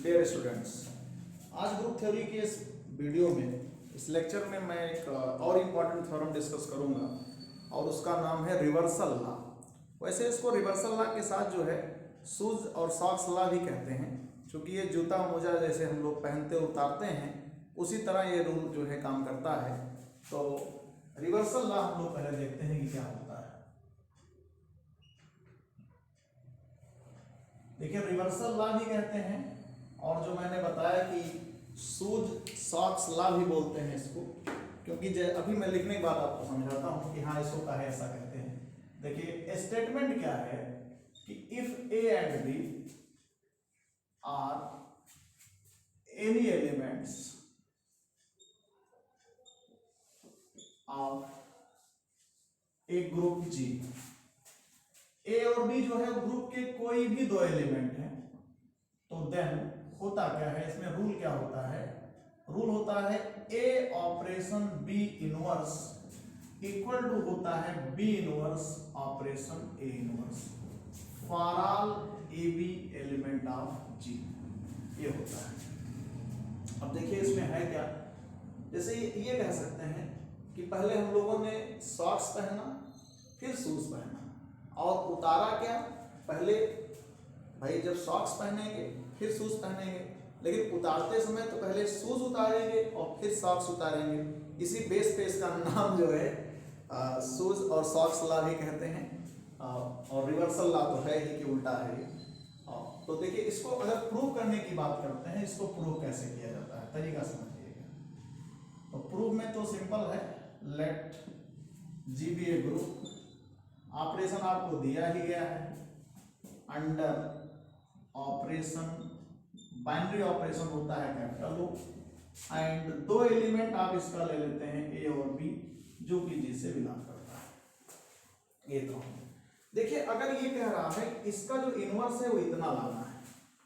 Dear students, आज group theory के इस वीडियो में, इस लेक्चर में मैं एक और इम्पॉर्टेंट थ्योरम डिस्कस करूंगा और उसका नाम है रिवर्सल लॉ। वैसे इसको रिवर्सल लॉ के साथ जो है शूज और सॉक्स लॉ भी कहते हैं, क्योंकि ये जूता मोजा जैसे हम लोग पहनते उतारते हैं उसी तरह ये रूल जो है काम करता है। तो रिवर्सल लॉ हम लोग पहले देखते हैं कि क्या होता है। देखिए, रिवर्सल लॉ भी कहते हैं और जो मैंने बताया कि शूज सॉक्स लॉ भी बोलते हैं इसको, क्योंकि अभी मैं लिखने के बाद आपको समझाता हूँ कि हाँ इसको कहा ऐसा कहते हैं। देखिए, स्टेटमेंट क्या है कि if A and B are any elements of a group G, A और बी जो है ग्रुप के कोई भी दो एलिमेंट हैं, तो देन होता क्या है, इसमें रूल क्या होता है, रूल होता है A operation B inverse equal to होता है B inverse operation A inverse for all A B element of G. ये होता है। अब देखिए इसमें है क्या, जैसे ये कह सकते हैं कि पहले हम लोगों ने सॉक्स पहना फिर शूज पहना और उतारा क्या, पहले भाई जब सॉक्स पहनेंगे फिर शूज पहनेंगे, लेकिन उतारते समय तो पहले शूज उतारेंगे और फिर सॉक्स उतारेंगे। इसी बेस पे इसका नाम जो है शूज और सॉक्स लॉ भी कहते हैं और रिवर्सल लॉ तो है ही कि उल्टा है ये। तो देखिए, इसको अगर प्रूव करने की बात करते हैं, इसको प्रूव कैसे किया जाता है, तरीका समझिएगा। तो प्रूव में तो सिंपल है, लेट जी बी ए ग्रुप, ऑपरेशन आपको दिया ही गया है अंडर ऑपरेशन, बाइनरी ऑपरेशन होता है कैपिटल ओ, एंड दो एलिमेंट आप इसका ले लेते हैं ए और बी, जो कि जी से बिलोंग करता है। ये तो देखिए, अगर ये कह रहा है इसका जो इनवर्स है वो इतना लाना है,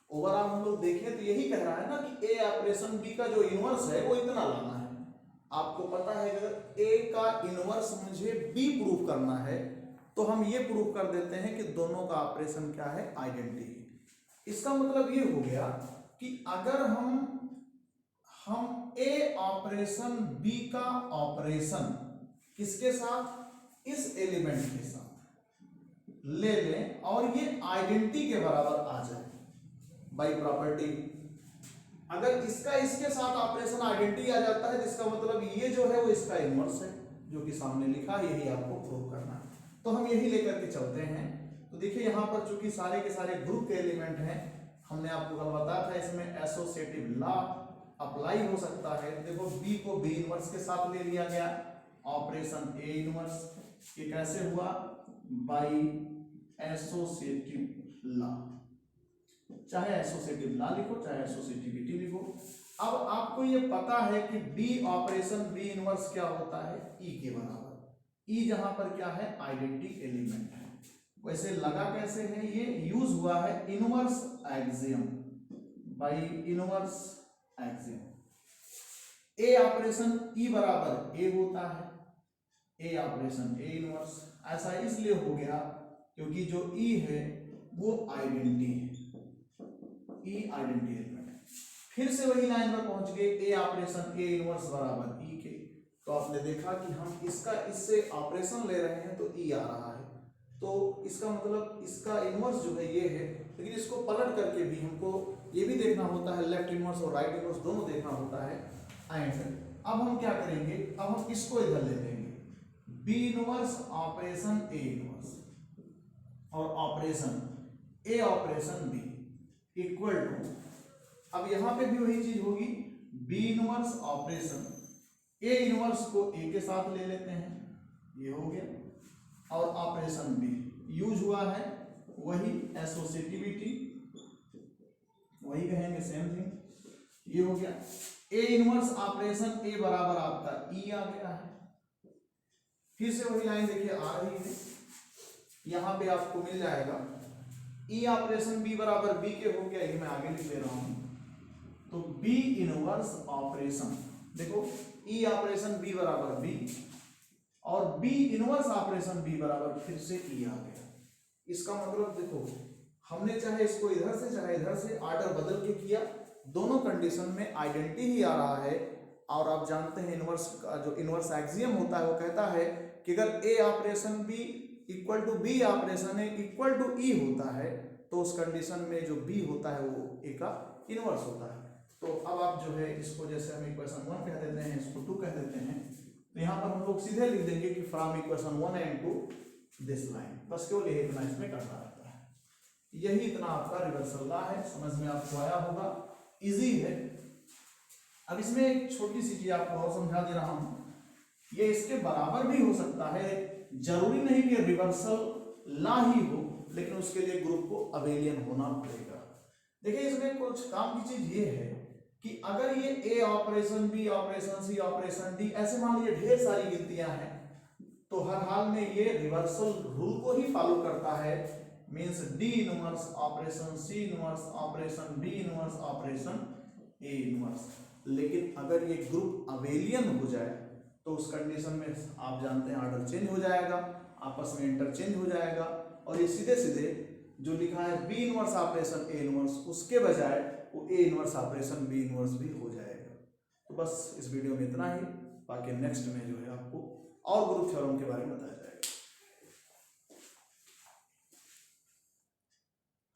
ओवरऑल हम लोग देखें तो यही कह रहा है ना कि ए ऑपरेशन बी का जो इनवर्स है वो इतना लाना है। आपको पता है कि अगर ए का इनवर्स मुझे बी प्रूव करना है तो हम ये प्रूव कर देते हैं कि दोनों का ऑपरेशन क्या है, आइडेंटिटी। इसका मतलब ये हो गया कि अगर हम ए ऑपरेशन बी का ऑपरेशन किसके साथ, इस एलिमेंट के साथ ले लें और ये आइडेंटिटी के बराबर आ जाए बाय प्रॉपर्टी, अगर इसका इसके साथ ऑपरेशन आइडेंटिटी आ जाता है, जिसका मतलब ये जो है वो इसका इनवर्स है, जो कि सामने लिखा है, यही आपको प्रूव करना है। तो हम यही लेकर के चलते हैं। तो देखिए, यहाँ पर चूंकि सारे के सारे ग्रुप के एलिमेंट हैं, हमने आपको कल बताया था इसमें एसोसिएटिव लॉ अप्लाई हो सकता है। देखो, बी को बी इनवर्स के साथ ले लिया गया, ऑपरेशन ए इनवर्स, ये कैसे हुआ, बाय एसोसिएटिव लॉ, चाहे एसोसिएटिव लॉ लिखो चाहे एसोसिएटिविटी लिखो। अब आपको ये पता है कि बी ऑपरेशन बी इनवर्स क्या होता है, ई के बराबर, ई जहां पर क्या है, आइडेंटिटी एलिमेंट है। वैसे लगा कैसे है, ये यूज हुआ है inverse axiom, by inverse axiom. A operation E बराबर ए होता है, ए ऑपरेशन ए इनवर्स, ऐसा इसलिए हो गया क्योंकि जो ई है वो आइडेंटिटी है, ई आइडेंटिटी एलिमेंट है। फिर से वही लाइन पर पहुंच गए, ए ऑपरेशन ए इनवर्स बराबर ई के, तो आपने देखा कि हम इसका इससे ऑपरेशन ले रहे हैं तो ई आ रहा है, तो इसका मतलब इसका इनवर्स जो है ये है। लेकिन इसको पलट करके भी हमको ये भी देखना होता है, लेफ्ट इनवर्स और राइट इनवर्स दोनों देखना होता है। एंड अब हम क्या करेंगे, अब हम इसको इधर ले लेंगे, B inverse operation A inverse और operation A operation B equal to, अब यहां पे भी वही चीज होगी, B inverse operation A inverse को ए के साथ ले लेते हैं, ये हो गया, और ऑपरेशन बी यूज हुआ है वही एसोसिएटिविटी, वही कहेंगे सेम थिंग, ये हो गया। ए इनवर्स ऑपरेशन ए बराबर आपका ई आ गया है। फिर से वही लाइन देखिए आ रही है, यहां पे आपको मिल जाएगा ई ऑपरेशन बी बराबर बी के हो गया, ये मैं आगे लिख दे रहा हूं। तो बी इनवर्स ऑपरेशन, देखो ई ऑपरेशन बी बराबर बी और बी इनवर्स ऑपरेशन बी बराबर फिर से ई आ गया। इसका मतलब देखो, हमने चाहे इसको इधर से चाहे इधर से ऑर्डर बदल के किया, दोनों कंडीशन में आइडेंटिटी ही आ रहा है। और आप जानते हैं इनवर्स का जो इनवर्स एक्सियम होता है वो कहता है कि अगर A operation B equal to B operation A equal to E होता है तो उस कंडीशन में जो बी होता है वो ए का इनवर्स होता है। तो अब आप जो है इसको जैसे हम इक्वेशन 1 कह देते हैं, इसको 2 कह देते हैं, तो यहाँ पर हम लोग सीधे लिख देंगे कि from equation 1 and 2 this line. बस केवल यही इतना इसमें करना रहता है। यही इतना आपका रिवर्सल लॉ है, समझ में आपको आया होगा, इजी है। अब इसमें एक छोटी सी चीज आपको और समझा दे रहा हूं, ये इसके बराबर भी हो सकता है, जरूरी नहीं कि रिवर्सल लॉ ही हो, लेकिन उसके लिए ग्रुप को अबेलियन होना पड़ेगा। देखिए इसमें कुछ काम की चीज ये है कि अगर ये ए operation B operation C operation D ऐसे मान लीजिए ढेर सारी गिनतियां हैं, तो हर हाल में ये रिवर्सल रूल को ही फॉलो करता है। Means D inverse operation C inverse operation B inverse operation A inverse. लेकिन अगर ये ग्रुप अबेलियन हो जाए तो उस कंडीशन में आप जानते हैं ऑर्डर चेंज हो जाएगा, आपस में इंटरचेंज हो जाएगा, और ये सीधे सीधे जो लिखा है B inverse operation A inverse उसके बजाय वो A inverse operation B inverse भी हो जाएगा। तो बस इस वीडियो में इतना ही, बाकी नेक्स्ट में जो है आपको और ग्रुप थ्योरम के बारे में बताया जाएगा।